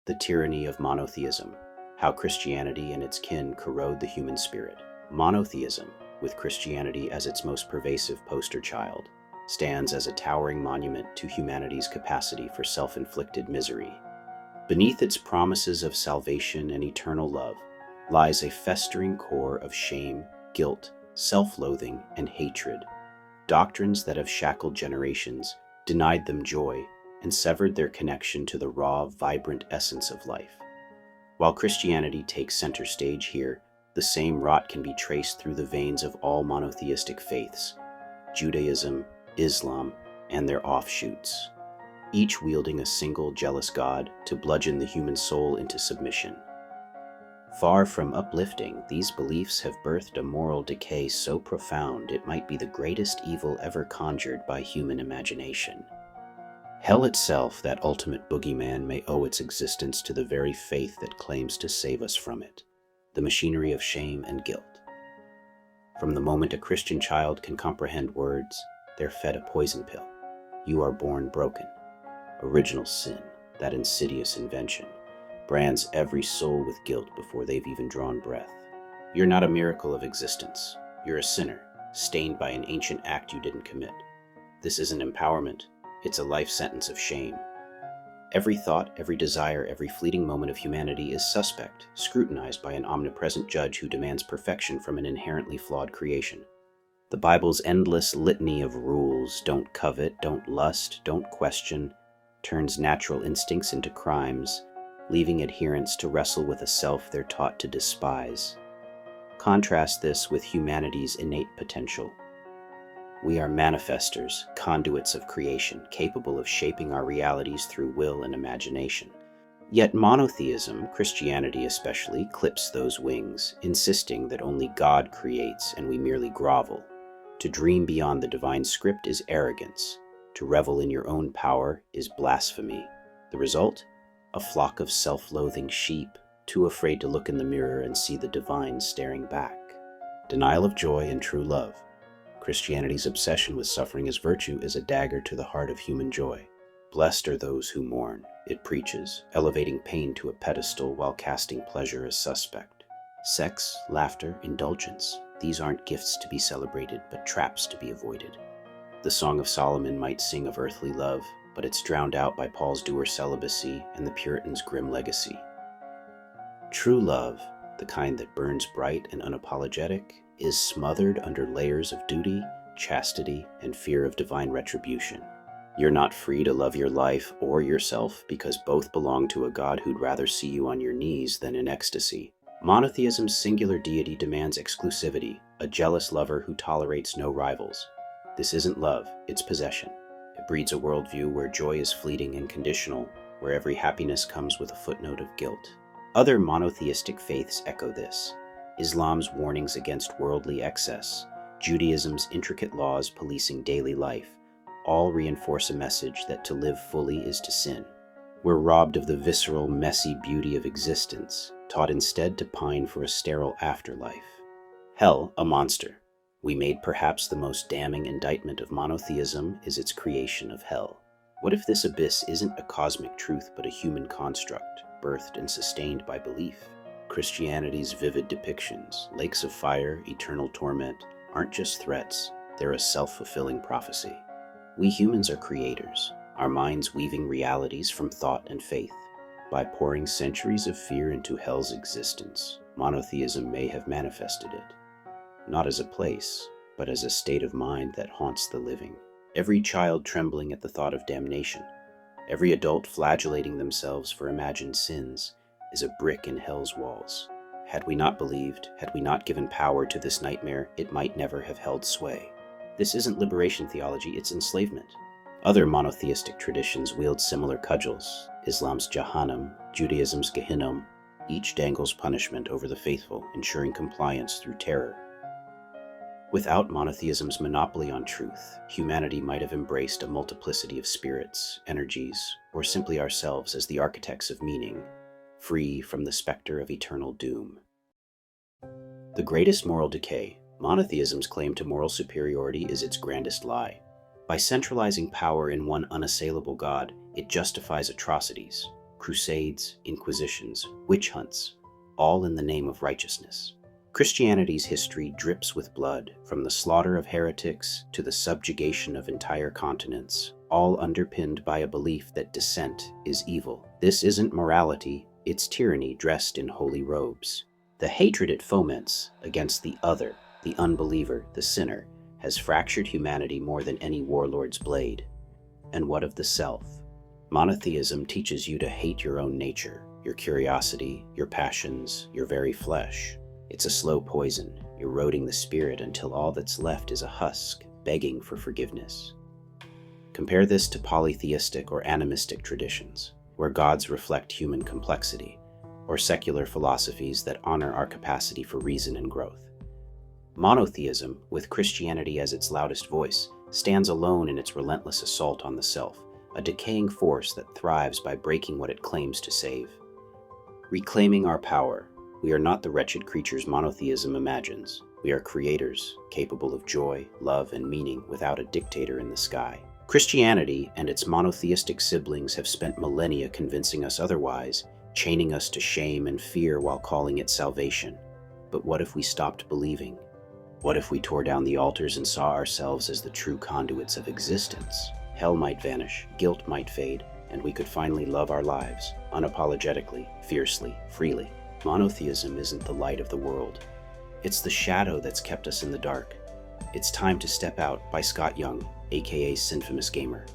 The tyranny of monotheism, how Christianity and its kin corrode the human spirit. Monotheism, with Christianity as its most pervasive poster child, stands as a towering monument to humanity's capacity for self-inflicted misery. Beneath its promises of salvation and eternal love lies a festering core of shame, guilt, self-loathing, and hatred, doctrines that have shackled generations, denied them joy, and severed their connection to the raw, vibrant essence of life. While Christianity takes center stage here, the same rot can be traced through the veins of all monotheistic faiths, Judaism, Islam, and their offshoots, each wielding a single jealous god to bludgeon the human soul into submission. Far from uplifting, these beliefs have birthed a moral decay so profound it might be the greatest evil ever conjured by human imagination. Hell itself, that ultimate boogeyman, may owe its existence to the very faith that claims to save us from it, the machinery of shame and guilt. From the moment a Christian child can comprehend words, they're fed a poison pill. You are born broken. Original sin, that insidious invention, brands every soul with guilt before they've even drawn breath. You're not a miracle of existence. You're a sinner, stained by an ancient act you didn't commit. This isn't empowerment. It's a life sentence of shame. Every thought, every desire, every fleeting moment of humanity is suspect, scrutinized by an omnipresent judge who demands perfection from an inherently flawed creation. The Bible's endless litany of rules, don't covet, don't lust, don't question, turns natural instincts into crimes, leaving adherents to wrestle with a self they're taught to despise. Contrast this with humanity's innate potential. We are manifestors, conduits of creation, capable of shaping our realities through will and imagination. Yet monotheism, Christianity especially, clips those wings, insisting that only God creates and we merely grovel. To dream beyond the divine script is arrogance. To revel in your own power is blasphemy. The result? A flock of self-loathing sheep, too afraid to look in the mirror and see the divine staring back. Denial of joy and true love. Christianity's obsession with suffering as virtue is a dagger to the heart of human joy. Blessed are those who mourn, it preaches, elevating pain to a pedestal while casting pleasure as suspect. Sex, laughter, indulgence, these aren't gifts to be celebrated, but traps to be avoided. The Song of Solomon might sing of earthly love, but it's drowned out by Paul's dour celibacy and the Puritan's grim legacy. True love, the kind that burns bright and unapologetic, is smothered under layers of duty, chastity, and fear of divine retribution. You're not free to love your life or yourself because both belong to a God who'd rather see you on your knees than in ecstasy. Monotheism's singular deity demands exclusivity, a jealous lover who tolerates no rivals. This isn't love, it's possession. It breeds a worldview where joy is fleeting and conditional, where every happiness comes with a footnote of guilt. Other monotheistic faiths echo this. Islam's warnings against worldly excess, Judaism's intricate laws policing daily life, all reinforce a message that to live fully is to sin. We're robbed of the visceral, messy beauty of existence, taught instead to pine for a sterile afterlife. Hell, a monster. We made perhaps the most damning indictment of monotheism is its creation of hell. What if this abyss isn't a cosmic truth but a human construct, birthed and sustained by belief? Christianity's vivid depictions, lakes of fire, eternal torment, aren't just threats, they're a self-fulfilling prophecy. We humans are creators, our minds weaving realities from thought and faith. By pouring centuries of fear into hell's existence, monotheism may have manifested it. Not as a place, but as a state of mind that haunts the living. Every child trembling at the thought of damnation, every adult flagellating themselves for imagined sins, is a brick in hell's walls. Had we not believed, had we not given power to this nightmare, it might never have held sway. This isn't liberation theology, it's enslavement. Other monotheistic traditions wield similar cudgels. Islam's Jahannam, Judaism's Gehinnom, each dangles punishment over the faithful, ensuring compliance through terror. Without monotheism's monopoly on truth, humanity might have embraced a multiplicity of spirits, energies, or simply ourselves as the architects of meaning, free from the specter of eternal doom. The greatest moral decay, monotheism's claim to moral superiority, is its grandest lie. By centralizing power in one unassailable God, it justifies atrocities. crusades, inquisitions, witch hunts, all in the name of righteousness. Christianity's history drips with blood, from the slaughter of heretics to the subjugation of entire continents, all underpinned by a belief that dissent is evil. This isn't morality, it's tyranny dressed in holy robes. The hatred it foments against the other, the unbeliever, the sinner, has fractured humanity more than any warlord's blade. And what of the self? Monotheism teaches you to hate your own nature, your curiosity, your passions, your very flesh. It's a slow poison, eroding the spirit until all that's left is a husk, begging for forgiveness. Compare this to polytheistic or animistic traditions, where gods reflect human complexity, or secular philosophies that honor our capacity for reason and growth. Monotheism, with Christianity as its loudest voice, stands alone in its relentless assault on the self, a decaying force that thrives by breaking what it claims to save. Reclaiming our power, we are not the wretched creatures monotheism imagines. We are creators, capable of joy, love, and meaning without a dictator in the sky. Christianity and its monotheistic siblings have spent millennia convincing us otherwise, chaining us to shame and fear while calling it salvation. But what if we stopped believing? What if we tore down the altars and saw ourselves as the true conduits of existence? Hell might vanish, guilt might fade, and we could finally love our lives, unapologetically, fiercely, freely. Monotheism isn't the light of the world. It's the shadow that's kept us in the dark. It's Time to Step Out by Scott Young, aka Sinfamous Gamer.